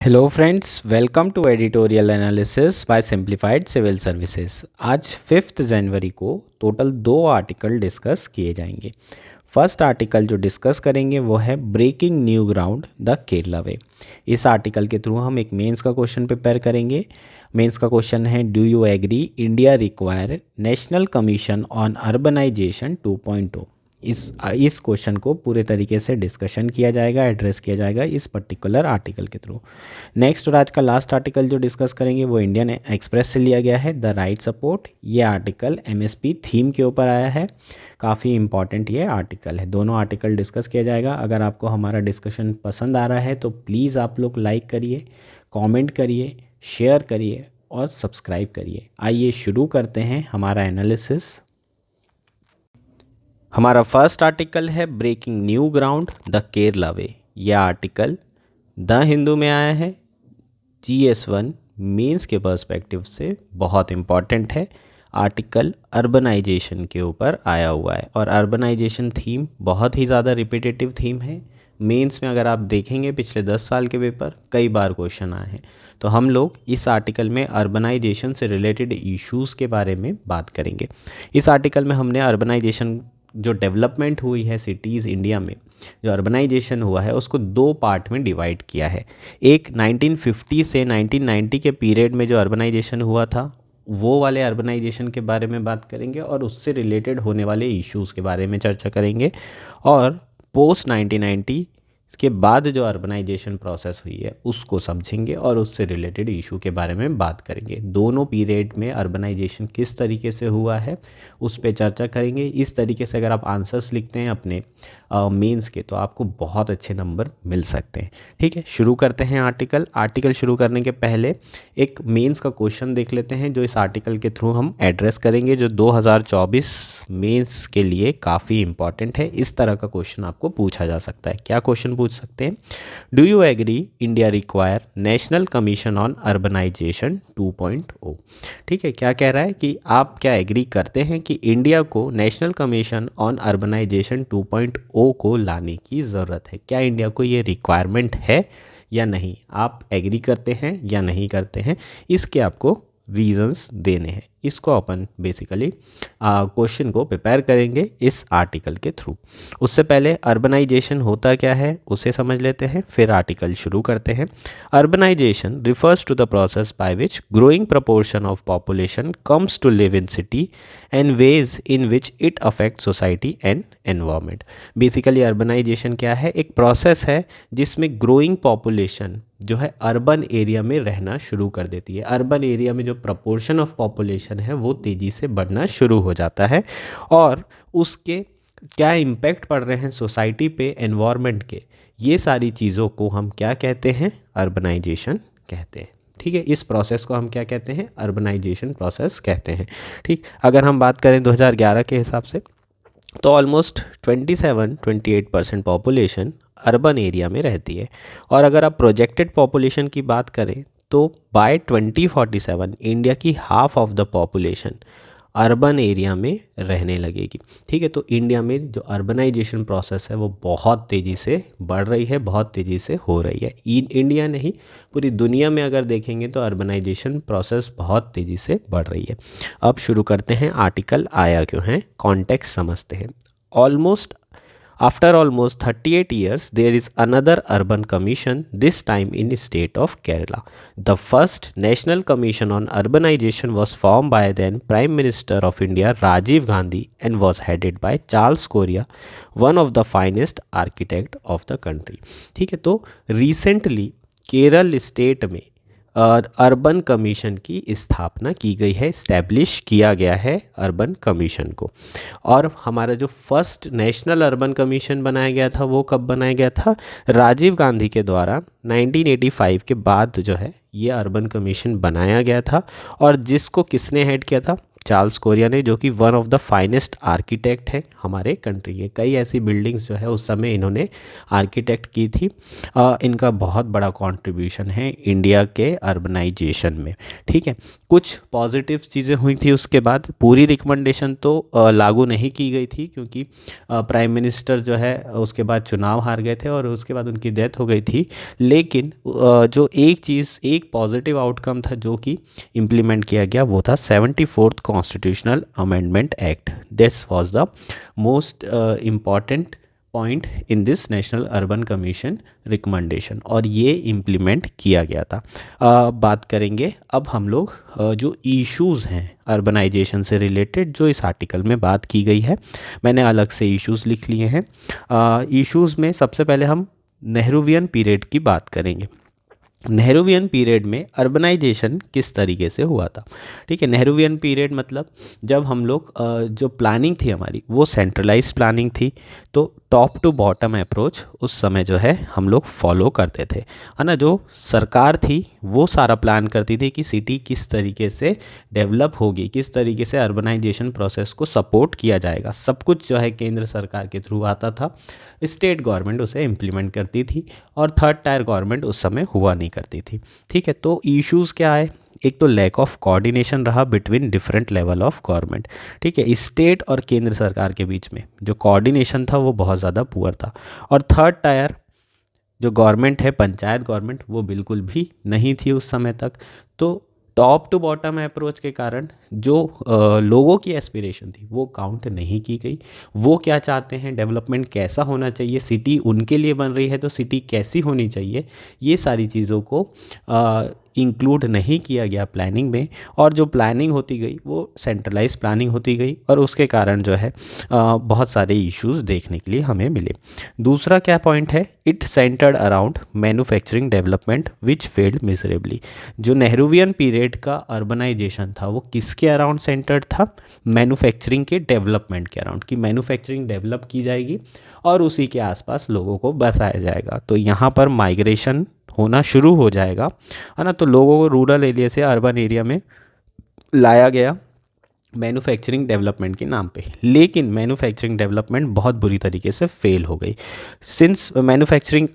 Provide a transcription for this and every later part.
Hello friends, welcome to editorial analysis by simplified civil services. आज 5 जनवरी को total 2 article discuss किए जाएंगे। First article जो डिस्कस करेंगे वो है breaking new ground the Kerala way. इस आर्टिकल के थ्रू हम एक मेंस का क्वेश्चन प्रिपेयर करेंगे। मेंस का क्वेश्चन है, do you agree India require national commission on urbanisation 2.0। इस क्वेश्चन को पूरे तरीके से डिस्कशन किया जाएगा, एड्रेस किया जाएगा इस पर्टिकुलर आर्टिकल के थ्रू। नेक्स्ट और आज का लास्ट आर्टिकल जो डिस्कस करेंगे वो इंडियन एक्सप्रेस से लिया गया है, द राइट सपोर्ट। ये आर्टिकल एमएसपी थीम के ऊपर आया है। काफ़ी इंपॉर्टेंट ये आर्टिकल है। दोनों आर्टिकल डिस्कस किया जाएगा। अगर आपको हमारा डिस्कशन पसंद आ रहा है तो प्लीज़ आप लोग लाइक करिए, कमेंट करिए, शेयर करिए और सब्सक्राइब करिए। आइए शुरू करते हैं हमारा एनालिसिस। हमारा फर्स्ट आर्टिकल है breaking new ground the Kerala way. यह आर्टिकल द हिंदू में आया है। GS1 मीन्स के पर्सपेक्टिव से बहुत इम्पॉर्टेंट है। आर्टिकल अर्बनाइजेशन के ऊपर आया हुआ है और अर्बनाइजेशन थीम बहुत ही ज़्यादा रिपीटेटिव थीम है। मेंस में अगर आप देखेंगे पिछले 10 साल के पेपर कई बार क्वेश्चन आए हैं। तो हम लोग इस आर्टिकल में अर्बनाइजेशन से रिलेटेड इश्यूज़ के बारे में बात करेंगे। इस आर्टिकल में हमने अर्बनाइजेशन जो डेवलपमेंट हुई है सिटीज़ इंडिया में, जो अर्बनाइजेशन हुआ है उसको 2 पार्ट में डिवाइड किया है। एक 1950 से 1990 के पीरियड में जो अर्बनाइजेशन हुआ था वो वाले अर्बनाइजेशन के बारे में बात करेंगे और उससे रिलेटेड होने वाले इश्यूज़ के बारे में चर्चा करेंगे। और पोस्ट 1990 इसके बाद जो अर्बनाइजेशन प्रोसेस हुई है उसको समझेंगे और उससे रिलेटेड इशू के बारे में बात करेंगे। दोनों पीरियड में अर्बनाइजेशन किस तरीके से हुआ है उस पर चर्चा करेंगे। इस तरीके से अगर आप आंसर्स लिखते हैं अपने मेंस के तो आपको बहुत अच्छे नंबर मिल सकते हैं। ठीक है, शुरू करते हैं आर्टिकल शुरू करने के पहले एक मेंस का क्वेश्चन देख लेते हैं जो इस आर्टिकल के थ्रू हम एड्रेस करेंगे, जो 2024 मेंस के लिए काफ़ी इंपॉर्टेंट है। इस तरह का क्वेश्चन आपको पूछा जा सकता है। क्या क्वेश्चन पूछ सकते हैं? Do you agree India require national commission on urbanisation 2.0। ठीक है, क्या कह रहा है कि आप क्या एग्री करते हैं कि इंडिया को नेशनल कमीशन ऑन अर्बनाइजेशन 2.0 को लाने की ज़रूरत है। क्या इंडिया को ये रिक्वायरमेंट है या नहीं? आप एग्री करते हैं या नहीं करते हैं, इसके आपको रीजंस देने हैं। इसको अपन बेसिकली क्वेश्चन को प्रिपेयर करेंगे इस आर्टिकल के थ्रू। उससे पहले अर्बनाइजेशन होता क्या है उसे समझ लेते हैं, फिर आर्टिकल शुरू करते हैं। Urbanization refers to the process by which growing proportion of population comes to live in city and ways in which it affect society and environment. Basically urbanization क्या है? एक प्रोसेस है जिसमें ग्रोइंग पॉपुलेशन जो है अर्बन एरिया में रहना शुरू कर देती है। अर्बन एरिया में जो प्रपोर्शन ऑफ पॉपुलेशन है वो तेज़ी से बढ़ना शुरू हो जाता है और उसके क्या इम्पैक्ट पड़ रहे हैं सोसाइटी पे, एनवायरनमेंट के, ये सारी चीज़ों को हम क्या कहते हैं? अर्बनाइजेशन कहते हैं। ठीक है, इस प्रोसेस को हम क्या कहते हैं? अर्बनाइजेशन प्रोसेस कहते हैं। ठीक, अगर हम बात करें 2011 के हिसाब से तो ऑलमोस्ट 27-28% पॉपुलेशन अर्बन एरिया में रहती है। और अगर आप प्रोजेक्टेड पॉपुलेशन की बात करें तो बाय 2047 इंडिया की half of the population urban area में रहने लगेगी। ठीक है, तो इंडिया में जो अर्बनाइजेशन प्रोसेस है वो बहुत तेज़ी से बढ़ रही है, बहुत तेज़ी से हो रही है। इंडिया नहीं, पूरी दुनिया में अगर देखेंगे तो अर्बनाइजेशन प्रोसेस बहुत तेज़ी से बढ़ रही है। अब शुरू करते हैं, आर्टिकल आया क्यों है, कॉन्टेक्स्ट समझते हैं। After almost 38 years, there is another urban commission, this time in state of Kerala. The first National Commission on Urbanization was formed by then Prime Minister of India Rajiv Gandhi and was headed by Charles Correa, one of the finest architect of the country. ठीक है, तो recently Kerala state में urban commission की स्थापना की गई है, establish किया गया है अर्बन कमीशन को। और हमारा जो फर्स्ट नेशनल अर्बन कमीशन बनाया गया था वो कब बनाया गया था? राजीव गांधी के द्वारा 1985 के बाद जो है ये अर्बन कमीशन बनाया गया था। और जिसको किसने हेड किया था? चार्ल्स कोरिया ने, जो कि one of the finest architect है हमारे कंट्री के। कई ऐसी बिल्डिंग्स जो है उस समय इन्होंने आर्किटेक्ट की थी। इनका बहुत बड़ा कंट्रीब्यूशन है इंडिया के अर्बनाइजेशन में। ठीक है, कुछ पॉजिटिव चीज़ें हुई थी उसके बाद। पूरी रिकमेंडेशन तो लागू नहीं की गई थी, क्योंकि प्राइम मिनिस्टर जो है उसके बाद चुनाव हार गए थे और उसके बाद उनकी डेथ हो गई थी। लेकिन जो एक चीज़, एक पॉजिटिव आउटकम था जो कि इम्प्लीमेंट किया गया, वो था 74th constitutional amendment act. This was the most important point in this national urban commission recommendation, और ये इम्प्लीमेंट किया गया था। बात करेंगे अब हम लोग जो इश्यूज़ हैं अर्बनाइजेशन से रिलेटेड, जो इस आर्टिकल में बात की गई है। मैंने अलग से इश्यूज़ लिख लिए हैं। इश्यूज़ में सबसे पहले हम नेहरूवियन पीरियड की बात करेंगे। नेहरूवियन पीरियड में अर्बनाइजेशन किस तरीके से हुआ था। ठीक है, नेहरूवियन पीरियड मतलब जब हम लोग जो प्लानिंग थी हमारी वो सेंट्रलाइज प्लानिंग थी, तो टॉप टू बॉटम अप्रोच उस समय जो है हम लोग फॉलो करते थे, है ना। जो सरकार थी वो सारा प्लान करती थी कि सिटी किस तरीके से डेवलप होगी, किस तरीके से अर्बनाइजेशन प्रोसेस को सपोर्ट किया जाएगा। सब कुछ जो है केंद्र सरकार के थ्रू आता था, स्टेट गवर्नमेंट उसे इम्प्लीमेंट करती थी, और थर्ड टायर गवर्नमेंट उस समय हुआ नहीं करती थी। ठीक है, तो इश्यूज़ क्या आए। एक तो लैक ऑफ कोऑर्डिनेशन रहा between different level of government. ठीक है, स्टेट और केंद्र सरकार के बीच में जो कोऑर्डिनेशन था वो बहुत ज़्यादा पुअर था। और थर्ड टायर जो गवर्नमेंट है, पंचायत गवर्नमेंट, वो बिल्कुल भी नहीं थी उस समय तक। तो टॉप टू बॉटम अप्रोच के कारण जो लोगों की एस्पिरेशन थी वो काउंट नहीं की गई। वो क्या चाहते हैं, डेवलपमेंट कैसा होना चाहिए, सिटी उनके लिए बन रही है तो सिटी कैसी होनी चाहिए, ये सारी चीज़ों को इंक्लूड नहीं किया गया प्लानिंग में। और जो प्लानिंग होती गई वो सेंट्रलाइज प्लानिंग होती गई, और उसके कारण जो है बहुत सारे इश्यूज़ देखने के लिए हमें मिले। दूसरा क्या पॉइंट है, it centred around manufacturing development which failed miserably. जो नेहरूवियन पीरियड का अर्बनाइजेशन था वो किसके अराउंड सेंटर्ड था, मैन्युफैक्चरिंग के डेवलपमेंट के अराउंड, कि मैन्युफैक्चरिंग डेवलप की जाएगी और उसी के आसपास लोगों को बसाया जाएगा। तो यहाँ पर माइग्रेशन होना शुरू हो जाएगा, है ना। तो लोगों को रूरल एरिया से अर्बन एरिया में लाया गया मैन्युफैक्चरिंग डेवलपमेंट के नाम पे। लेकिन मैन्युफैक्चरिंग डेवलपमेंट बहुत बुरी तरीके से फेल हो गई। सिंस मैन्युफैक्चरिंग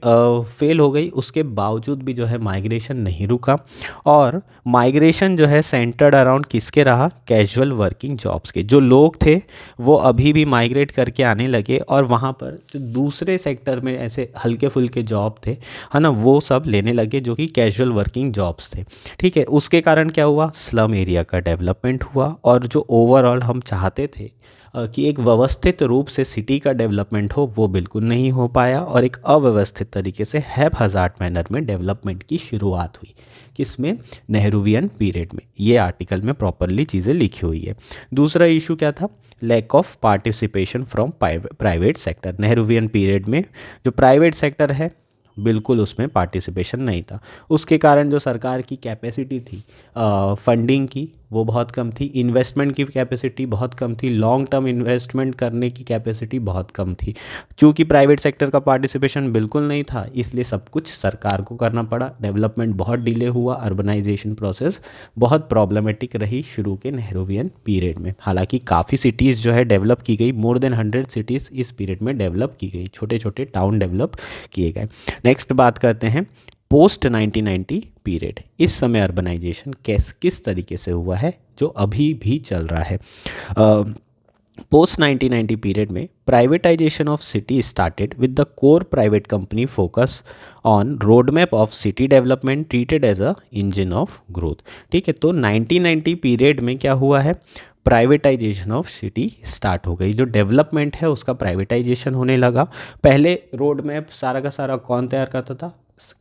फेल हो गई, उसके बावजूद भी जो है माइग्रेशन नहीं रुका, और माइग्रेशन जो है सेंटर्ड अराउंड किसके रहा, कैजुअल वर्किंग जॉब्स के। जो लोग थे वो अभी भी माइग्रेट करके आने लगे, और वहाँ पर जो दूसरे सेक्टर में ऐसे हल्के फुल्के जॉब थे, है ना, वो सब लेने लगे जो कि कैजुअल वर्किंग जॉब्स थे। ठीक है, उसके कारण क्या हुआ, स्लम एरिया का डेवलपमेंट हुआ, और जो ओवरऑल हम चाहते थे कि एक व्यवस्थित रूप से सिटी का डेवलपमेंट हो, वो बिल्कुल नहीं हो पाया, और एक अव्यवस्थित तरीके से हैपहज़ार्ड मैनर में डेवलपमेंट की शुरुआत हुई। किसमें, नेहरूवियन पीरियड में। ये आर्टिकल में प्रॉपरली चीज़ें लिखी हुई है। दूसरा इशू क्या था, lack of participation from private sector. Nehruvian period में जो प्राइवेट सेक्टर है बिल्कुल उसमें पार्टिसिपेशन नहीं था। उसके कारण जो सरकार की कैपेसिटी थी फंडिंग की वो बहुत कम थी, इन्वेस्टमेंट की कैपेसिटी बहुत कम थी, लॉन्ग टर्म इन्वेस्टमेंट करने की कैपेसिटी बहुत कम थी। क्योंकि प्राइवेट सेक्टर का पार्टिसिपेशन बिल्कुल नहीं था, इसलिए सब कुछ सरकार को करना पड़ा। डेवलपमेंट बहुत डिले हुआ, अर्बनाइजेशन प्रोसेस बहुत प्रॉब्लमेटिक रही शुरू के नेहरूवियन पीरियड में। हालांकि काफ़ी सिटीज़ जो है डेवलप की गई, मोर देन 100 सिटीज़ इस पीरियड में डेवलप की गई, छोटे छोटे टाउन डेवलप किए गए। नेक्स्ट बात करते हैं पोस्ट 1990 पीरियड। इस समय अर्बनाइजेशन किस तरीके से हुआ है जो अभी भी चल रहा है। पोस्ट 1990 पीरियड में privatization of city started with the core private company focus on road map of city development treated as a engine of growth. ठीक है, तो 1990 पीरियड में क्या हुआ है, प्राइवेटाइजेशन ऑफ सिटी स्टार्ट हो गई। जो डेवलपमेंट है उसका प्राइवेटाइजेशन होने लगा। पहले रोड मैप सारा का सारा कौन तैयार करता था,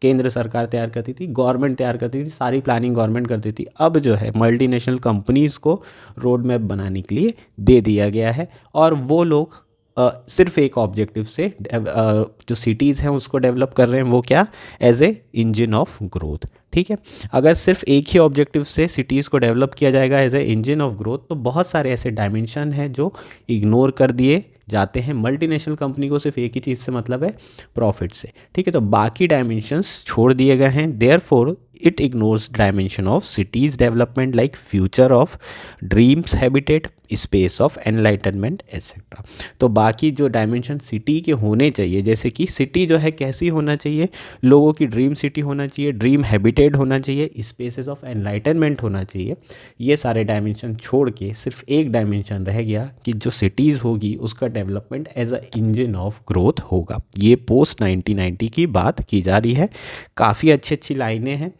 केंद्र सरकार तैयार करती थी, गवर्नमेंट तैयार करती थी, सारी प्लानिंग गवर्नमेंट करती थी। अब जो है मल्टीनेशनल कंपनीज़ को रोड मैप बनाने के लिए दे दिया गया है, और वो लोग सिर्फ एक ऑब्जेक्टिव से जो सिटीज़ हैं उसको डेवलप कर रहे हैं, वो क्या, as a engine of growth. ठीक है, अगर सिर्फ एक ही ऑब्जेक्टिव से सिटीज़ को डेवलप किया जाएगा as a engine of growth, तो बहुत सारे ऐसे डायमेंशन हैं जो इग्नोर कर दिए जाते हैं। मल्टीनेशनल कंपनी को सिर्फ एक ही चीज़ से मतलब है, प्रॉफिट से। ठीक है, तो बाकी डायमेंशंस छोड़ दिए गए हैं। Therefore it ignores dimension of cities development like future of dreams habitat, space of enlightenment etcetera. तो बाकी जो डायमेंशन सिटी के होने चाहिए, जैसे कि सिटी जो है कैसी होना चाहिए, लोगों की ड्रीम सिटी होना चाहिए, ड्रीम हैबिटेट होना चाहिए, स्पेसेस ऑफ एनलाइटनमेंट होना चाहिए, ये सारे डायमेंशन छोड़ के सिर्फ एक डायमेंशन रह गया कि जो सिटीज़ होगी उसका development as a engine of growth होगा। ये पोस्ट 1990 की बात की जा रही है। काफ़ी अच्छी अच्छी लाइनें हैं,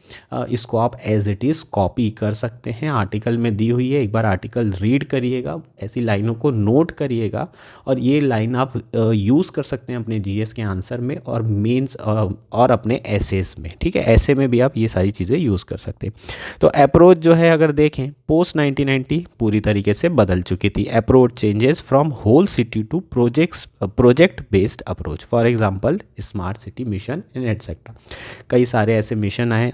इसको आप एज इट इज़ कॉपी कर सकते हैं, आर्टिकल में दी हुई है, एक बार आर्टिकल रीड करिएगा, ऐसी लाइनों को नोट करिएगा और ये लाइन आप यूज़ कर सकते हैं अपने जीएस के आंसर में और मेंस और अपने एसेस में। ठीक है, ऐसे में भी आप ये सारी चीज़ें यूज़ कर सकते हैं। तो अप्रोच जो है अगर देखें पोस्ट 1990 पूरी तरीके से बदल चुकी थी। Approach changes from whole city to project based approach, for example smart city mission and etcetera. कई सारे ऐसे मिशन आए,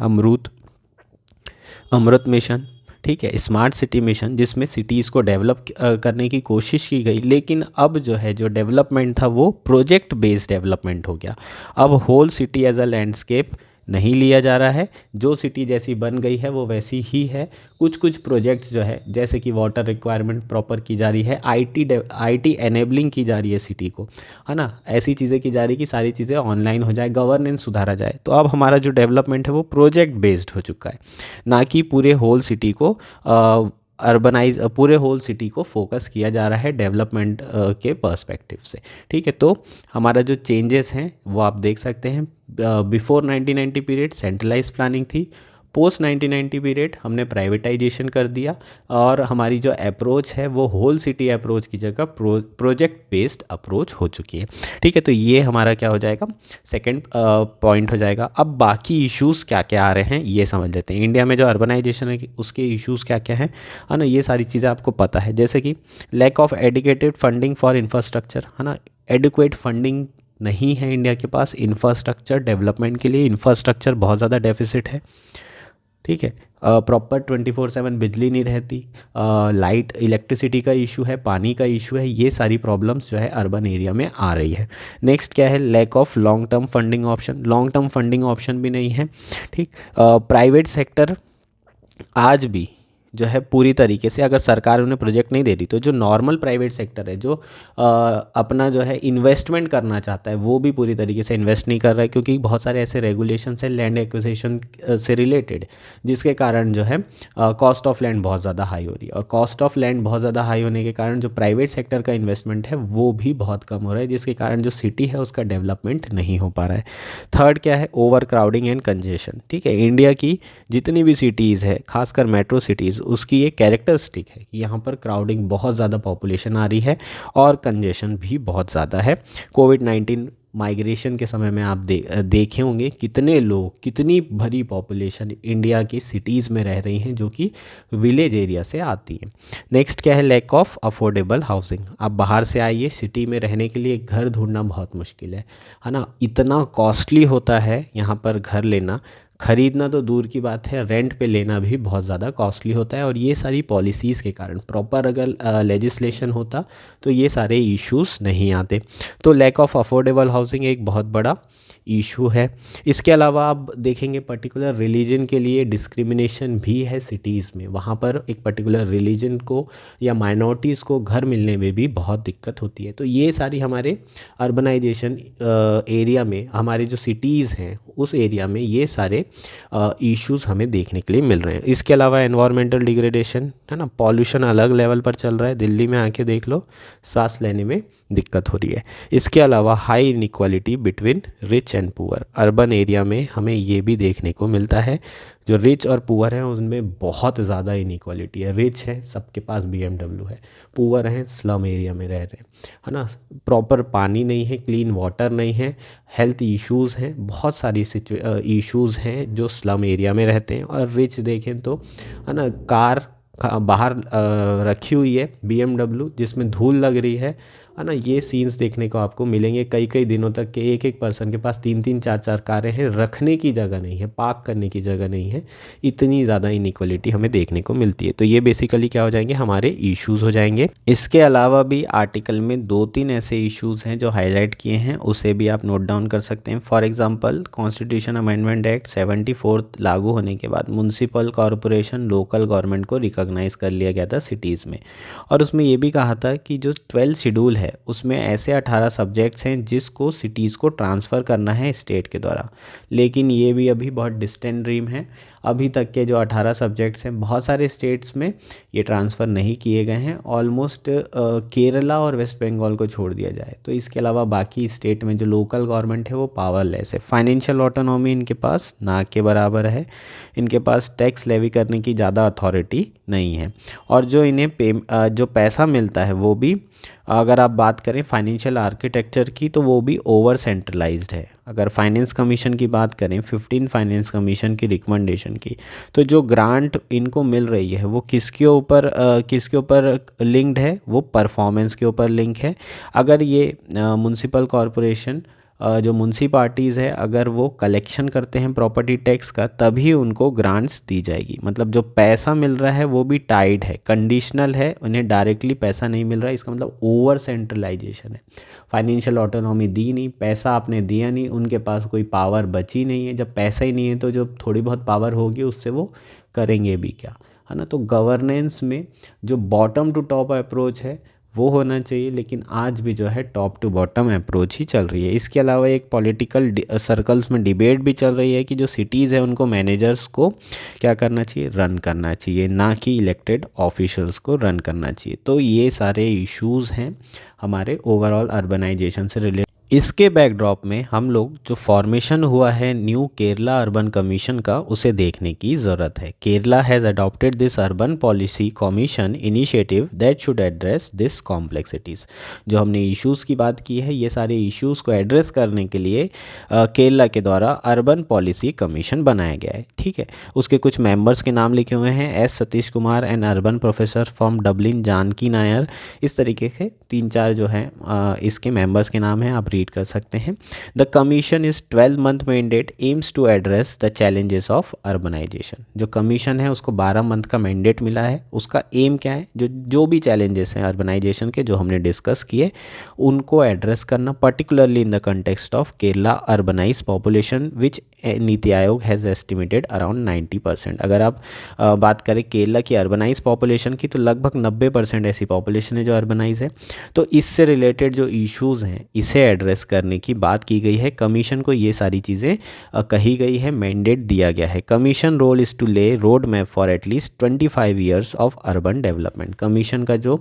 अमृत मिशन, ठीक है, स्मार्ट सिटी मिशन, जिसमें सिटीज़ को डेवलप करने की कोशिश की गई, लेकिन अब जो है जो डेवलपमेंट था वो प्रोजेक्ट बेस्ड डेवलपमेंट हो गया। अब whole city as a landscape नहीं लिया जा रहा है, जो सिटी जैसी बन गई है वो वैसी ही है। कुछ कुछ प्रोजेक्ट्स जो है जैसे कि वाटर रिक्वायरमेंट प्रॉपर की जा रही है, आईटी एनेबलिंग की जा रही है सिटी को, है ना, ऐसी चीज़ें की जा रही है कि सारी चीज़ें ऑनलाइन हो जाए, गवर्नेंस सुधारा जाए। तो अब हमारा जो डेवलपमेंट है वो प्रोजेक्ट बेस्ड हो चुका है, ना कि पूरे होल सिटी को पूरे होल सिटी को फोकस किया जा रहा है डेवलपमेंट के पर्सपेक्टिव से। ठीक है, तो हमारा जो चेंजेस हैं वो आप देख सकते हैं। बिफोर 1990 पीरियड सेंट्रलाइज प्लानिंग थी, पोस्ट 1990 पीरियड हमने प्राइवेटाइजेशन कर दिया और हमारी जो अप्रोच है वो होल सिटी अप्रोच की जगह प्रोजेक्ट बेस्ड अप्रोच हो चुकी है। ठीक है, तो ये हमारा क्या हो जाएगा, सेकंड पॉइंट हो जाएगा। अब बाकी इश्यूज़ क्या क्या आ रहे हैं ये समझ लेते हैं। इंडिया में जो अर्बनाइजेशन है उसके इश्यूज़ क्या क्या हैं, है ना, ये सारी चीज़ें आपको पता है। जैसे कि lack of adequate funding for infrastructure, है ना, एडिक्वेट फंडिंग नहीं है इंडिया के पास इंफ्रास्ट्रक्चर डेवलपमेंट के लिए, इंफ्रास्ट्रक्चर बहुत ज़्यादा डेफिसिट है। ठीक है, प्रॉपर 24/7 बिजली नहीं रहती, लाइट इलेक्ट्रिसिटी का इशू है, पानी का इशू है, ये सारी प्रॉब्लम्स जो है अर्बन एरिया में आ रही है। नेक्स्ट क्या है, lack of long term funding option, long term funding option भी नहीं है। ठीक, प्राइवेट सेक्टर आज भी जो है पूरी तरीके से, अगर सरकार उन्हें प्रोजेक्ट नहीं दे रही तो जो नॉर्मल प्राइवेट सेक्टर है जो अपना जो है इन्वेस्टमेंट करना चाहता है वो भी पूरी तरीके से इन्वेस्ट नहीं कर रहा है, क्योंकि बहुत सारे ऐसे रेगुलेशंस हैं लैंड एक्विजिशन से रिलेटेड, जिसके कारण जो है कॉस्ट ऑफ लैंड बहुत ज़्यादा हाई हो रही है। और कॉस्ट ऑफ लैंड बहुत ज़्यादा हाई होने के कारण जो प्राइवेट सेक्टर का इन्वेस्टमेंट है वो भी बहुत कम हो रहा है, जिसके कारण जो सिटी है उसका डेवलपमेंट नहीं हो पा रहा है। थर्ड क्या है, ओवर क्राउडिंग एंड कंजेशन। ठीक है, इंडिया की जितनी भी सिटीज़ है, खासकर मेट्रो सिटीज़, उसकी ये कैरेक्टरिस्टिक है कि यहाँ पर क्राउडिंग बहुत ज़्यादा पॉपुलेशन आ रही है और कंजेशन भी बहुत ज़्यादा है। कोविड-19 माइग्रेशन के समय में आप देखे होंगे कितने लोग, कितनी भरी पॉपुलेशन इंडिया की सिटीज़ में रह रही हैं जो कि विलेज एरिया से आती हैं। नेक्स्ट क्या है, लैक ऑफ अफोर्डेबल हाउसिंग। आप बाहर से आइए, सिटी में रहने के लिए घर ढूंढना बहुत मुश्किल है ना, इतना कॉस्टली होता है यहाँ पर घर लेना, खरीदना तो दूर की बात है, रेंट पे लेना भी बहुत ज़्यादा कॉस्टली होता है। और ये सारी पॉलिसीज़ के कारण, प्रॉपर अगर लेजिस्लेशन होता तो ये सारे इश्यूज़ नहीं आते। तो लैक ऑफ अफोर्डेबल हाउसिंग एक बहुत बड़ा इशू है। इसके अलावा आप देखेंगे पर्टिकुलर रिलीजन के लिए डिस्क्रिमिनेशन भी है सिटीज़ में, वहाँ पर एक पर्टिकुलर रिलीजन को या माइनॉरिटीज़ को घर मिलने में भी बहुत दिक्कत होती है। तो ये सारी हमारे अर्बनाइजेशन एरिया में, हमारे जो सिटीज़ हैं उस एरिया में ये सारे इश्यूज़ हमें देखने के लिए मिल रहे हैं। इसके अलावा एनवायरमेंटल डिग्रेडेशन, है ना, पॉल्यूशन अलग लेवल पर चल रहा है, दिल्ली में आके देख लो, सांस लेने में दिक्कत हो रही है। इसके अलावा high inequality between rich and poor, urban area में हमें ये भी देखने को मिलता है, जो रिच और पुअर हैं उनमें बहुत ज़्यादा इनइक्वालिटी है। रिच है, सबके पास BMW है, पुअर हैं, स्लम एरिया में रह रहे हैं, है ना, प्रॉपर पानी नहीं है, क्लीन वाटर नहीं है, हेल्थ इश्यूज़ हैं, बहुत सारी इश्यूज़ हैं जो स्लम एरिया में रहते हैं। और रिच देखें तो, है ना, कार बाहर रखी हुई है BMW जिसमें धूल लग रही है है ना। ये सीन्स देखने को आपको मिलेंगे कई कई दिनों तक के एक एक पर्सन के पास 3-3 4-4 कारें हैं, रखने की जगह नहीं है, पार्क करने की जगह नहीं है, इतनी ज़्यादा इनइक्वलिटी हमें देखने को मिलती है। तो ये बेसिकली क्या हो जाएंगे, हमारे इश्यूज़ हो जाएंगे। इसके अलावा भी आर्टिकल में 2-3 ऐसे इश्यूज़ हैं जो हाईलाइट किए हैं, उसे भी आप नोट डाउन कर सकते हैं। For example constitution amendment act 74 लागू होने के बाद म्युनिसिपल कॉरपोरेशन लोकल गवर्नमेंट को रिकॉग्नाइज़ कर लिया गया था सिटीज़ में, और उसमें ये भी कहा था कि जो 12 शेड्यूल है उसमें ऐसे 18 सब्जेक्ट्स हैं जिसको सिटीज़ को ट्रांसफ़र करना है स्टेट के द्वारा। लेकिन ये भी अभी बहुत डिस्टेंट ड्रीम है। अभी तक के जो 18 सब्जेक्ट्स हैं बहुत सारे स्टेट्स में ये ट्रांसफ़र नहीं किए गए हैं। ऑलमोस्ट केरला और वेस्ट बंगाल को छोड़ दिया जाए तो इसके अलावा बाकी स्टेट में जो लोकल गवर्नमेंट है वो पावरलेस है। फाइनेंशियल ऑटोनॉमी इनके पास ना के बराबर है, इनके पास टैक्स लेवी करने की ज़्यादा अथॉरिटी नहीं है, और जो इन्हें जो पैसा मिलता है वो भी, अगर आप बात करें फाइनेंशियल आर्किटेक्चर की, तो वो भी ओवर सेंट्रलाइज्ड है। अगर फाइनेंस कमीशन की बात करें, 15 फाइनेंस कमीशन की रिकमेंडेशन की, तो जो ग्रांट इनको मिल रही है वो किसके ऊपर लिंक्ड है, वो परफॉर्मेंस के ऊपर लिंक है। अगर ये म्युनिसिपल कॉरपोरेशन जो म्युनिसिपालिटीज़ है अगर वो कलेक्शन करते हैं प्रॉपर्टी टैक्स का, तभी उनको ग्रांट्स दी जाएगी। मतलब जो पैसा मिल रहा है वो भी टाइड है, कंडीशनल है, उन्हें डायरेक्टली पैसा नहीं मिल रहा है। इसका मतलब ओवर सेंट्रलाइजेशन है। फाइनेंशियल ऑटोनॉमी दी नहीं, पैसा आपने दिया नहीं, उनके पास कोई पावर बची नहीं है। जब पैसा ही नहीं है तो जो थोड़ी बहुत पावर होगी उससे वो करेंगे भी क्या, है ना। तो गवर्नेंस में जो बॉटम टू टॉप अप्रोच है वो होना चाहिए, लेकिन आज भी जो है टॉप टू बॉटम अप्रोच ही चल रही है। इसके अलावा एक पॉलिटिकल सर्कल्स में डिबेट भी चल रही है कि जो सिटीज़ है उनको मैनेजर्स को क्या करना चाहिए, रन करना चाहिए, ना कि इलेक्टेड ऑफिशियल्स को रन करना चाहिए। तो ये सारे इश्यूज़ हैं हमारे ओवरऑल अर्बनाइजेशन से रिलेटेड। इसके बैकड्रॉप में हम लोग जो फॉर्मेशन हुआ है न्यू केरला अर्बन कमीशन का, उसे देखने की ज़रूरत है। Kerala has adopted this urban policy commission initiative that should address this complexities. जो हमने इश्यूज़ की बात की है, ये सारे इश्यूज़ को एड्रेस करने के लिए केरला के द्वारा अर्बन पॉलिसी कमीशन बनाया गया है। ठीक है, उसके कुछ मेंबर्स के नाम लिखे हुए हैं, S Satish Kumar and urban professor from Dublin Janaki Nair. इस तरीके से 3-4 जो है इसके मेंबर्स के नाम हैं, आप रीड कर सकते हैं। The commission is 12 month mandate aims to address the challenges of urbanisation. जो कमीशन है उसको 12 मंथ का मैंडेट मिला है। उसका एम क्या है, जो भी चैलेंजेस हैं अर्बनाइजेशन के जो हमने डिस्कस किए उनको एड्रेस करना, particularly in the context of Kerala urbanise population which NITI Aayog has estimated around 90%। अगर आप बात करें केरला की अर्बनाइज पॉपुलेशन की, तो लगभग 90% ऐसी पॉपुलेशन है जो अर्बनाइज है। तो इससे रिलेटेड जो इश्यूज़ हैं इसे एड्रेस करने की बात की गई है। कमीशन को ये सारी चीज़ें कही गई है, मैंडेट दिया गया है। कमीशन रोल इज़ टू ले road map for at least 25 years of urban development. Commission का जो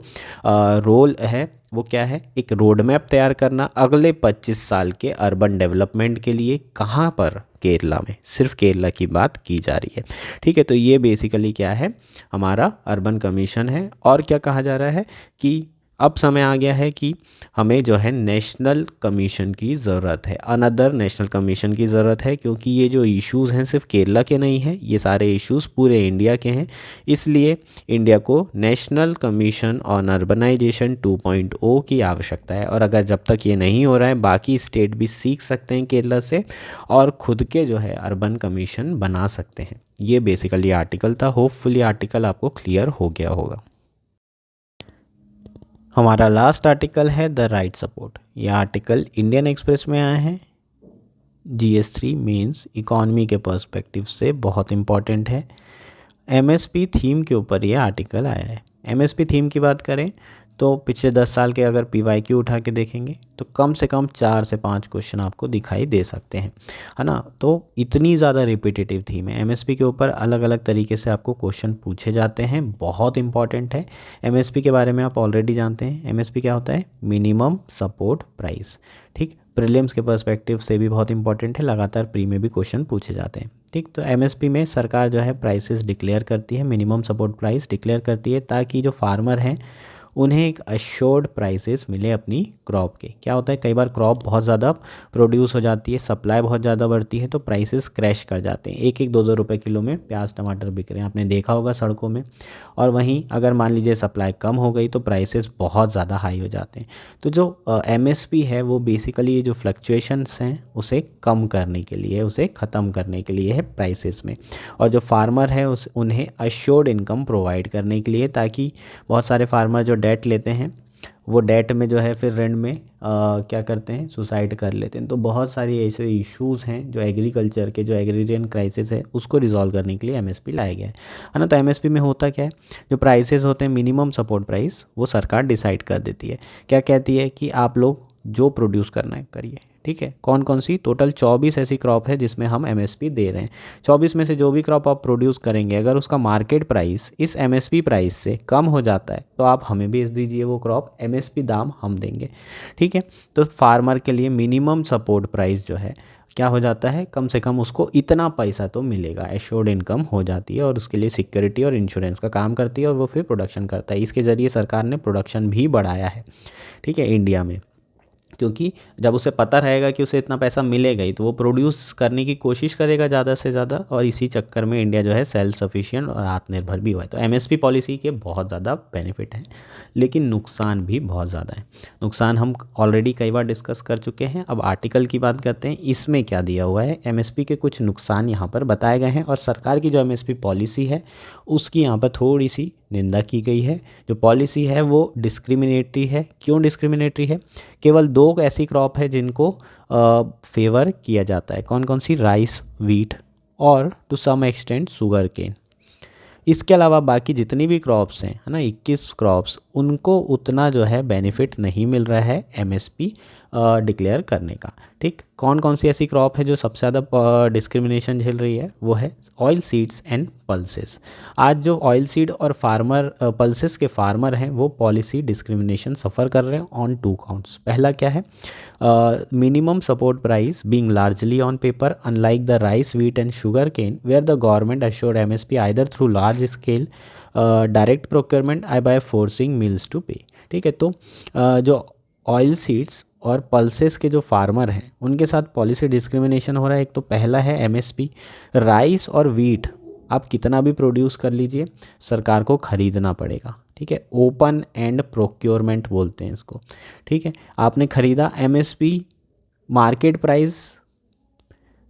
रोल है वो क्या है, एक रोड मैप तैयार करना अगले 25 साल के अर्बन डेवलपमेंट के लिए। कहाँ पर, केरला में, सिर्फ केरला की बात की जा रही है। ठीक है, तो ये बेसिकली क्या है, हमारा अर्बन कमीशन है। और क्या कहा जा रहा है कि अब समय आ गया है कि हमें जो है नेशनल कमीशन की ज़रूरत है, अनदर नेशनल कमीशन की ज़रूरत है, क्योंकि ये जो इश्यूज़ हैं सिर्फ केरला के नहीं हैं, ये सारे इश्यूज़ पूरे इंडिया के हैं। इसलिए इंडिया को नेशनल कमीशन ऑन अर्बनाइजेशन 2.0 की आवश्यकता है। और अगर जब तक ये नहीं हो रहा है, बाकी स्टेट भी सीख सकते हैं केरला से और खुद के जो है अर्बन कमीशन बना सकते हैं। ये बेसिकली आर्टिकल था। होपफुली आर्टिकल आपको क्लियर हो गया होगा। हमारा लास्ट आर्टिकल है द राइट सपोर्ट। यह आर्टिकल इंडियन एक्सप्रेस में आया है, GS3 मेंस इकॉनमी के पर्सपेक्टिव से बहुत इम्पॉर्टेंट है। MSP थीम के ऊपर यह आर्टिकल आया है। MSP थीम की बात करें तो पिछले 10 साल के अगर PYQ उठा के देखेंगे तो कम से कम 4 से 5 क्वेश्चन आपको दिखाई दे सकते हैं, है ना। तो इतनी ज़्यादा रिपीटेटिव थीम है। MSP के ऊपर अलग अलग तरीके से आपको क्वेश्चन पूछे जाते हैं, बहुत इंपॉर्टेंट है। MSP के बारे में आप ऑलरेडी जानते हैं। MSP क्या होता है, मिनिमम सपोर्ट प्राइस। ठीक, प्रीलिम्स के पर्सपेक्टिव से भी बहुत इंपॉर्टेंट है, लगातार प्री में भी क्वेश्चन पूछे जाते हैं। ठीक, तो MSP में सरकार जो है प्राइसेस डिक्लेयर करती है, मिनिमम सपोर्ट प्राइस डिक्लेयर करती है, ताकि जो फार्मर हैं उन्हें एक अश्योर्ड प्राइसेस मिले अपनी क्रॉप के। क्या होता है, कई बार क्रॉप बहुत ज़्यादा प्रोड्यूस हो जाती है, सप्लाई बहुत ज़्यादा बढ़ती है, तो प्राइसेस क्रैश कर जाते हैं। एक एक 2-2 रुपए किलो में प्याज टमाटर बिक रहे हैं, आपने देखा होगा सड़कों में। और वहीं अगर मान लीजिए सप्लाई कम हो गई तो प्राइसेस बहुत ज़्यादा हाई हो जाते हैं। तो जो एमएसपी है वो बेसिकली ये जो फ्लक्चुएशंस हैं उसे कम करने के लिए, उसे ख़त्म करने के लिए है प्राइसेस में। और जो फार्मर है उन्हें अश्योर्ड इनकम प्रोवाइड करने के लिए, ताकि बहुत सारे फार्मर जो डेट लेते हैं वो डेट में जो है फिर ऋण में क्या करते हैं, सुसाइड कर लेते हैं। तो बहुत सारी ऐसे इश्यूज़ हैं जो एग्रीकल्चर के, जो एग्रीरियन क्राइसिस है उसको रिजॉल्व करने के लिए एमएसपी लाया गया है ना। तो एमएसपी में होता क्या है, जो प्राइसेस होते हैं मिनिमम सपोर्ट प्राइस, वो सरकार डिसाइड कर देती है। क्या कहती है कि आप लोग जो प्रोड्यूस करना है करिए, ठीक है। कौन कौन सी, टोटल 24 ऐसी क्रॉप है जिसमें हम एमएसपी दे रहे हैं। 24 में से जो भी क्रॉप आप प्रोड्यूस करेंगे, अगर उसका मार्केट प्राइस इस एमएसपी प्राइस से कम हो जाता है तो आप हमें बेच दीजिए वो क्रॉप, एमएसपी दाम हम देंगे, ठीक है। तो फार्मर के लिए मिनिमम सपोर्ट प्राइस जो है क्या हो जाता है, कम से कम उसको इतना पैसा तो मिलेगा, एश्योर्ड इनकम हो जाती है, और उसके लिए सिक्योरिटी और इंश्योरेंस का काम करती है, और वो फिर प्रोडक्शन करता है। इसके ज़रिए सरकार ने प्रोडक्शन भी बढ़ाया है, ठीक है, इंडिया में। क्योंकि जब उसे पता रहेगा कि उसे इतना पैसा मिलेगा ही, तो वो प्रोड्यूस करने की कोशिश करेगा ज़्यादा से ज़्यादा, और इसी चक्कर में इंडिया जो है सेल्फ सफिशिएंट और आत्मनिर्भर भी हुआ है। तो एमएसपी पॉलिसी के बहुत ज़्यादा बेनिफिट हैं, लेकिन नुकसान भी बहुत ज़्यादा है। नुकसान हम ऑलरेडी कई बार डिस्कस कर चुके हैं। अब आर्टिकल की बात करते हैं, इसमें क्या दिया हुआ है, एमएसपी के कुछ नुकसान यहाँ पर बताए गए हैं, और सरकार की जो एमएसपी पॉलिसी है उसकी यहाँ पर थोड़ी सी निंदा की गई है। जो पॉलिसी है वो डिस्क्रिमिनेटरी है। क्यों डिस्क्रिमिनेटरी है, केवल 2 ऐसी क्रॉप है जिनको फेवर किया जाता है। कौन कौन सी, राइस, वीट और to some extent sugar cane. इसके अलावा बाकी जितनी भी क्रॉप्स हैं, है ना, 21 क्रॉप्स, उनको उतना जो है बेनिफिट नहीं मिल रहा है एमएसपी डिक्लेयर करने का, ठीक। कौन कौन सी ऐसी क्रॉप है जो सबसे ज़्यादा डिस्क्रिमिनेशन झेल रही है, वो है ऑयल सीड्स एंड पल्सेस। आज जो ऑयल सीड और पल्सेस के फार्मर हैं वो पॉलिसी डिस्क्रिमिनेशन सफ़र कर रहे हैं ऑन 2 काउंट्स। पहला क्या है, minimum support price being largely on paper unlike the rice, wheat and sugar cane where the government assured MSP either through large scale direct procurement I by forcing mills to pay, ठीक है। तो जो oil seeds और pulses के जो farmer हैं उनके साथ पॉलिसी डिस्क्रिमिनेशन हो रहा है। एक तो पहला है एमएसपी, राइस और वीट आप कितना भी प्रोड्यूस कर लीजिए, सरकार को ख़रीदना पड़ेगा, ठीक है। ओपन एंड प्रोक्योरमेंट बोलते हैं इसको, ठीक है। आपने ख़रीदा, एमएसपी मार्केट प्राइस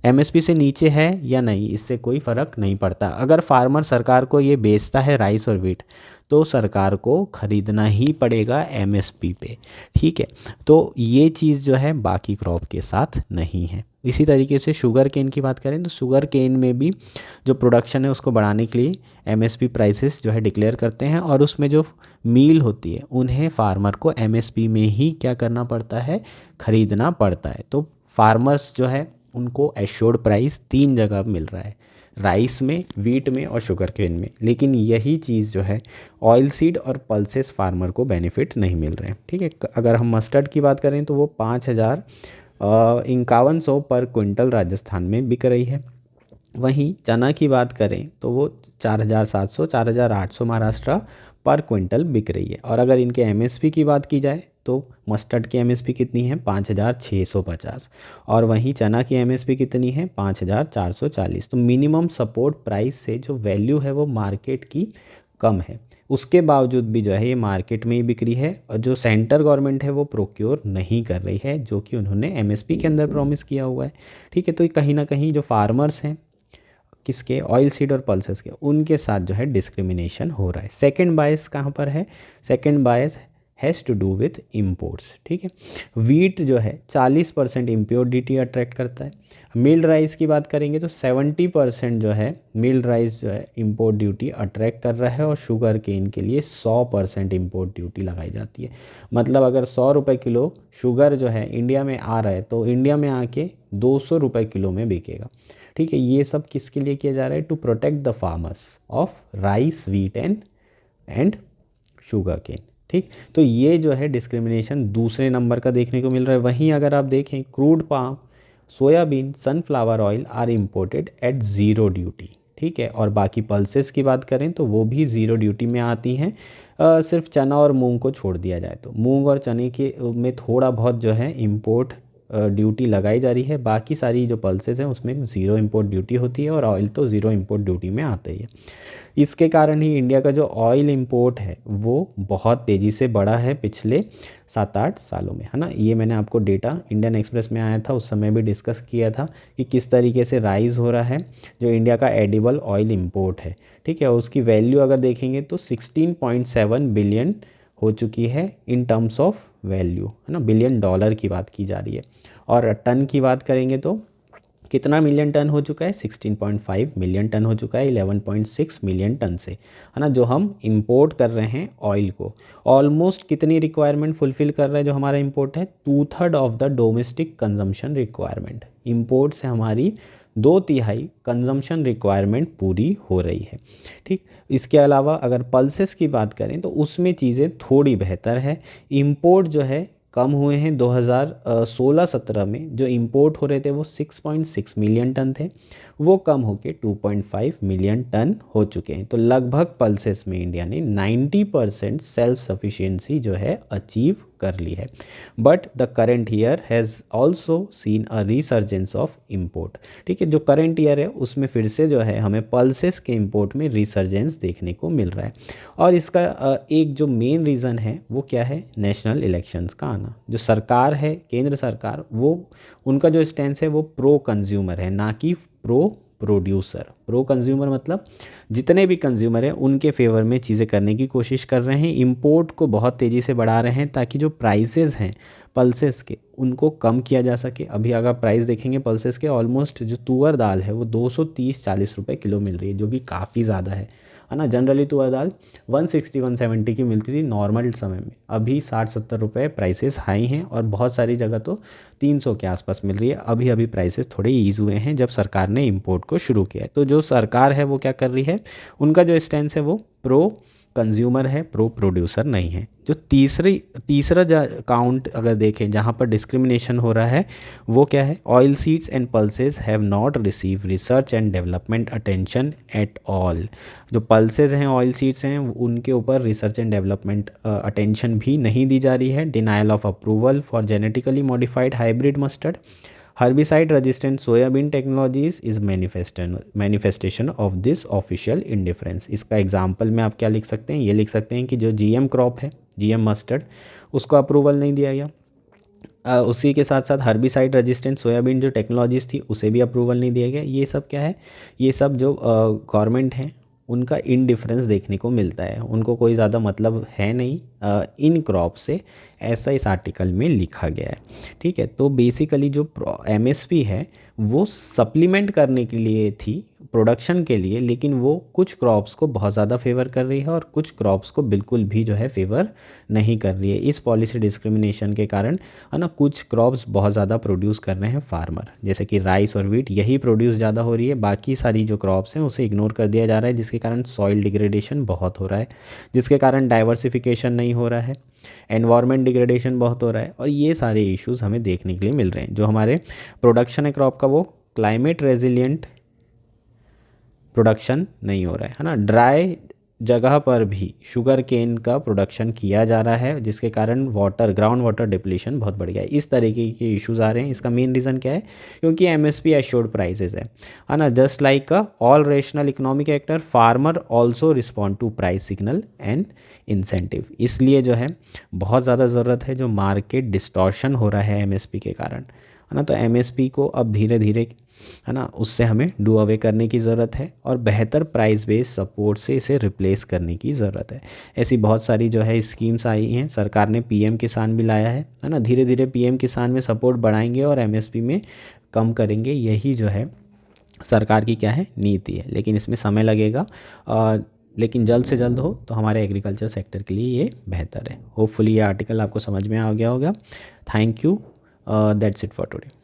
एमएसपी से नीचे है या नहीं, इससे कोई फ़र्क नहीं पड़ता। अगर फार्मर सरकार को ये बेचता है राइस और वीट, तो सरकार को ख़रीदना ही पड़ेगा एमएसपी पे, ठीक है। तो ये चीज़ जो है बाकी क्रॉप के साथ नहीं है। इसी तरीके से शुगर केन की बात करें तो शुगर केन में भी जो प्रोडक्शन है उसको बढ़ाने के लिए एमएसपी प्राइसेस जो है डिक्लेयर करते हैं, और उसमें जो मील होती है उन्हें फार्मर को एमएसपी में ही क्या करना पड़ता है, ख़रीदना पड़ता है। तो फार्मर्स जो है उनको एश्योर्ड प्राइस 3 जगह मिल रहा है, राइस में, वीट में और शुगर केन में। लेकिन यही चीज़ जो है ऑयल सीड और पल्सेस फार्मर को बेनिफिट नहीं मिल रहे हैं, ठीक है। अगर हम मस्टर्ड की बात करें तो वो 5,5100 पर क्विंटल राजस्थान में बिक रही है। वहीं चना की बात करें तो वो 4,700 4,800 महाराष्ट्र पर क्विंटल बिक रही है। और अगर इनके एमएसपी की बात की जाए तो मस्टर्ड की एमएसपी कितनी है, 5,650, और वहीं चना की एमएसपी कितनी है, 5,440। तो मिनिमम सपोर्ट प्राइस से जो वैल्यू है वो मार्केट की कम है। उसके बावजूद भी जो है ये मार्केट में ही बिक्री है, और जो सेंटर गवर्नमेंट है वो प्रोक्योर नहीं कर रही है, जो कि उन्होंने एमएसपी के अंदर प्रॉमिस किया हुआ है, ठीक है। तो कहीं ना कहीं जो फार्मर्स हैं किसके, ऑयल सीड और पल्सेस के, उनके साथ जो है डिस्क्रिमिनेशन हो रहा है। सेकंड बायस कहाँ पर है, second bias has to do with imports, ठीक है। वीट जो है 40% इम्प्योर ड्यूटी अट्रैक्ट करता है। मिल्ड राइस की बात करेंगे तो 70% जो है मिल्ड राइस जो है इम्पोर्ट ड्यूटी अट्रैक्ट कर रहा है, और शुगर केन के लिए 100% इम्पोर्ट ड्यूटी लगाई जाती है। मतलब अगर 100 रुपये किलो शुगर जो है इंडिया में आ रहा है तो इंडिया में आके 200 रुपये किलो में बिकेगा, ठीक है। ये सब किसके लिए किया जा रहा है, to protect the farmers of rice, wheat and sugar cane, ठीक। तो ये जो है डिस्क्रिमिनेशन दूसरे नंबर का देखने को मिल रहा है। वहीं अगर आप देखें crude palm, soybean, sunflower oil are imported at 0 duty, ठीक है। और बाकी पल्सेस की बात करें तो वो भी ज़ीरो ड्यूटी में आती हैं, सिर्फ चना और मूंग को छोड़ दिया जाए तो। मूंग और चने के में थोड़ा बहुत जो है इंपोर्ट ड्यूटी लगाई जा रही है, बाकी सारी जो पल्सेस हैं उसमें ज़ीरो इंपोर्ट ड्यूटी होती है और ऑयल तो ज़ीरो इंपोर्ट ड्यूटी में आता ही है। इसके कारण ही इंडिया का जो ऑयल इंपोर्ट है वो बहुत तेज़ी से बढ़ा है पिछले 7-8 सालों में, है ना। ये मैंने आपको डेटा इंडियन एक्सप्रेस में आया था, उस समय भी डिस्कस किया था कि किस तरीके से राइज़ हो रहा है जो इंडिया का एडिबल ऑयल इंपोर्ट है, ठीक है। उसकी वैल्यू अगर देखेंगे तो 16.7 बिलियन हो चुकी है इन टर्म्स ऑफ वैल्यू, है ना, बिलियन डॉलर की बात की जा रही है। और टन की बात करेंगे तो कितना मिलियन टन हो चुका है, 16.5 मिलियन टन हो चुका है 11.6 मिलियन टन से, है ना, जो हम इंपोर्ट कर रहे हैं ऑयल को। ऑलमोस्ट कितनी रिक्वायरमेंट फुलफ़िल कर रहा है जो हमारा इंपोर्ट है, 2/3 of the domestic consumption requirement. Import से हमारी 2/3 कंजम्पशन रिक्वायरमेंट पूरी हो रही है, ठीक। इसके अलावा अगर पल्सेस की बात करें तो उसमें चीज़ें थोड़ी बेहतर है। इंपोर्ट जो है कम हुए हैं, 2016-17 में जो इंपोर्ट हो रहे थे वो 6.6 मिलियन टन थे, वो कम होके 2.5 मिलियन टन हो चुके हैं। तो लगभग पल्सेस में इंडिया ने 90% सेल्फ सफिशिएंसी जो है अचीव कर ली है। But the current year has also seen a resurgence of import, ठीक है। जो करेंट ईयर है उसमें फिर से जो है हमें पल्सेस के इंपोर्ट में रिसर्जेंस देखने को मिल रहा है। और इसका एक जो मेन रीज़न है वो क्या है, नेशनल इलेक्शंस का आना। जो सरकार है, केंद्र सरकार, वो उनका जो स्टैंड है वो प्रो कंज्यूमर है, ना कि प्रो प्रोड्यूसर। प्रो कंज्यूमर मतलब जितने भी कंज्यूमर हैं उनके फेवर में चीज़ें करने की कोशिश कर रहे हैं, इंपोर्ट को बहुत तेज़ी से बढ़ा रहे हैं ताकि जो प्राइसेस हैं पल्सेस के उनको कम किया जा सके। अभी अगर प्राइस देखेंगे पल्सेस के, ऑलमोस्ट जो तुअर दाल है वो 230-40 रुपए किलो मिल रही है, जो भी काफ़ी ज़्यादा है ना। जनरली तुअर दाल 160-170 की मिलती थी नॉर्मल समय में, अभी 60-70 रुपये प्राइसेस हाई हैं और बहुत सारी जगह तो 300 के आसपास मिल रही है। अभी अभी प्राइसेस थोड़े ईज़ हुए हैं जब सरकार ने इंपोर्ट को शुरू किया है। तो जो सरकार है वो क्या कर रही है, उनका जो स्टैंड है वो प्रो कंज्यूमर है, प्रो प्रोड्यूसर नहीं है। जो तीसरा काउंट अगर देखें जहाँ पर डिस्क्रिमिनेशन हो रहा है वो क्या है, oil seeds and pulses have not receive research and development attention at all. जो पल्सेस हैं, ऑयल सीड्स हैं, उनके ऊपर रिसर्च एंड डेवलपमेंट अटेंशन भी नहीं दी जा रही है। Denial of approval for genetically modified hybrid mustard, herbicide resistant soybean technologies is manifestation of this official indifference। इसका एग्जाम्पल में आप क्या लिख सकते हैं, ये लिख सकते हैं कि जो GM क्रॉप है, GM मस्टर्ड, उसको अप्रूवल नहीं दिया गया। उसी के साथ साथ हर्बिसाइड रेजिस्टेंट सोयाबीन जो टेक्नोलॉजीज़ थी उसे भी अप्रूवल नहीं दिया गया। ये सब क्या है, ये सब जो गवर्नमेंट है उनका इनडिफरेंस देखने को मिलता है, उनको कोई ज़्यादा मतलब है नहीं इन क्रॉप से, ऐसा इस आर्टिकल में लिखा गया है, ठीक है। तो बेसिकली जो MSP है वो सप्लीमेंट करने के लिए थी, प्रोडक्शन के लिए, लेकिन वो कुछ क्रॉप्स को बहुत ज़्यादा फेवर कर रही है और कुछ क्रॉप्स को बिल्कुल भी जो है फेवर नहीं कर रही है। इस पॉलिसी डिस्क्रिमिनेशन के कारण, है ना, कुछ क्रॉप्स बहुत ज़्यादा प्रोड्यूस कर रहे हैं फार्मर, जैसे कि राइस और वीट, यही प्रोड्यूस ज़्यादा हो रही है, बाकी सारी जो क्रॉप्स हैं उसे इग्नोर कर दिया जा रहा है, जिसके कारण सॉइल डिग्रेडेशन बहुत हो रहा है, जिसके कारण डाइवर्सिफिकेशन नहीं हो रहा है, एनवायरनमेंट डिग्रेडेशन बहुत हो रहा है। और ये सारे इश्यूज़ हमें देखने के लिए मिल रहे हैं। जो हमारे प्रोडक्शन है क्रॉप का वो क्लाइमेट रेजिलिएंट प्रोडक्शन नहीं हो रहा है ना। ड्राई जगह पर भी शुगर केन का प्रोडक्शन किया जा रहा है, जिसके कारण ग्राउंड वाटर डिप्लीशन बहुत बढ़ गया है। इस तरीके के इश्यूज़ आ रहे हैं। इसका मेन रीज़न क्या है, क्योंकि MSP एश्योर्ड प्राइसेस है ना। Just like all rational economic actor, farmer also respond to price signal and incentive. इसलिए जो है बहुत ज़्यादा ज़रूरत है, जो मार्केट डिस्टॉर्शन हो रहा है MSP के कारण, है ना। तो MSP को अब धीरे धीरे, है ना, उससे हमें डू अवे करने की ज़रूरत है और बेहतर प्राइस बेस्ड सपोर्ट से इसे रिप्लेस करने की ज़रूरत है। ऐसी बहुत सारी जो है स्कीम्स आई हैं, सरकार ने PM किसान भी लाया है ना। धीरे धीरे PM किसान में सपोर्ट बढ़ाएंगे और MSP में कम करेंगे, यही जो है सरकार की क्या है नीति है। लेकिन इसमें समय लगेगा, लेकिन जल्द से जल्द हो तो हमारे एग्रीकल्चर सेक्टर के लिए ये बेहतर है। होपफुली ये आर्टिकल आपको समझ में आ गया होगा। Thank you, that's it for today.